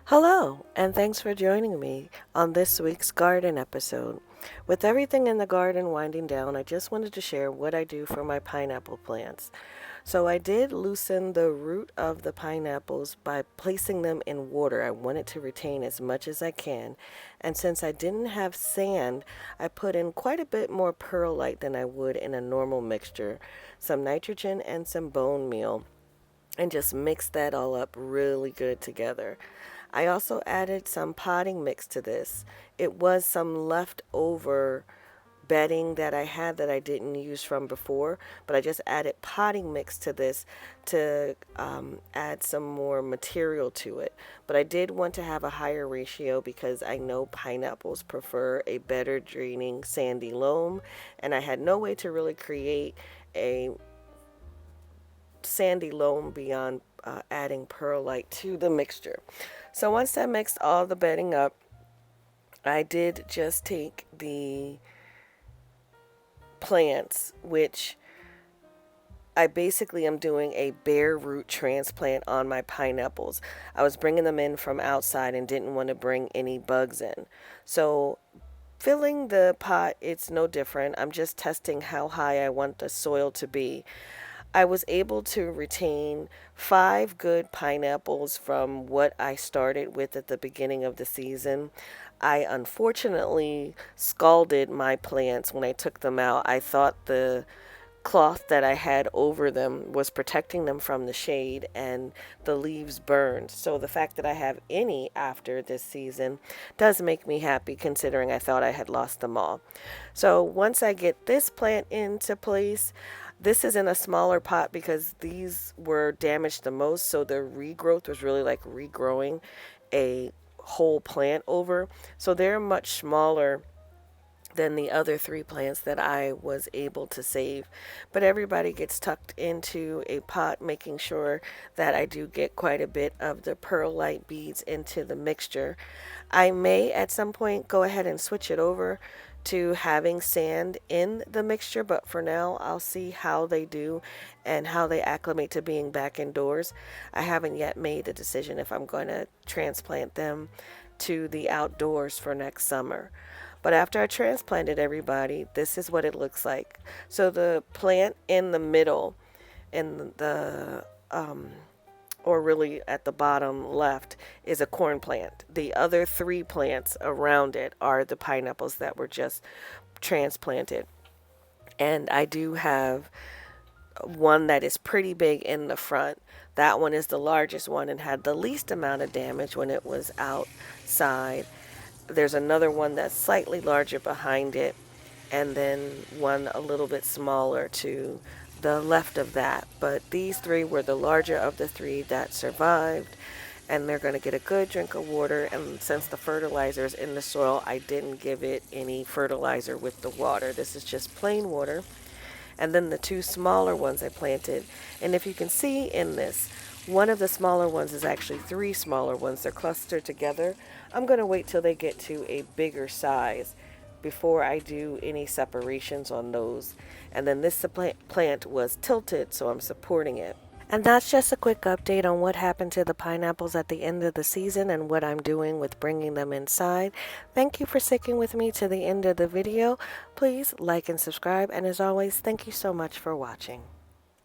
Hello, and thanks for joining me on this week's garden episode. With everything in the garden winding down, I just wanted to share what I do for my pineapple plants. So I did loosen the root of the pineapples by placing them in water. I wanted to retain as much as I can. And since I didn't have sand, I put in quite a bit more perlite than I would in a normal mixture, some nitrogen and some bone meal, and just mixed that all up really good together. I also added some potting mix to this. It was some leftover bedding that I had that I didn't use from before, but I just added potting mix to this to add some more material to it. But I did want to have a higher ratio because I know pineapples prefer a better draining sandy loam, and I had no way to really create a sandy loam beyond adding perlite to the mixture. So once I mixed all the bedding up, I did just take the plants, which I basically am doing a bare root transplant on my pineapples. I was bringing them in from outside and didn't want to bring any bugs in. So filling the pot, it's no different. I'm just testing how high I want the soil to be. I was able to retain 5 good pineapples from what I started with at the beginning of the season. I unfortunately scalded my plants when I took them out. I thought the cloth that I had over them was protecting them from the shade, and the leaves burned. So the fact that I have any after this season does make me happy, considering I thought I had lost them all. So once I get this plant into place, this is in a smaller pot because these were damaged the most, so the regrowth was really like regrowing a whole plant over. So they're much smaller than the other 3 plants that I was able to save. But everybody gets tucked into a pot, making sure that I do get quite a bit of the perlite beads into the mixture. I may at some point go ahead and switch it over to having sand in the mixture, but for now I'll see how they do and how they acclimate to being back indoors. I haven't yet made a decision if I'm going to transplant them to the outdoors for next summer. But after I transplanted everybody, this is what it looks like. So the plant in the middle, in the or really at the bottom left, is a corn plant. The other 3 plants around it are the pineapples that were just transplanted. And I do have one that is pretty big in the front. That one is the largest one and had the least amount of damage when it was outside. There's another one that's slightly larger behind it, and then one a little bit smaller to the left of that. But these 3 were the larger of the 3 that survived, and they're going to get a good drink of water. And since the fertilizer is in the soil, I didn't give it any fertilizer with the water. This is just plain water. And then the 2 smaller ones I planted. And if you can see in this, one of the smaller ones is actually 3 smaller ones. They're clustered together. I'm going to wait till they get to a bigger size before I do any separations on those. And then this plant was tilted, so I'm supporting it. And that's just a quick update on what happened to the pineapples at the end of the season and what I'm doing with bringing them inside. Thank you for sticking with me to the end of the video. Please like and subscribe, and as always, thank you so much for watching.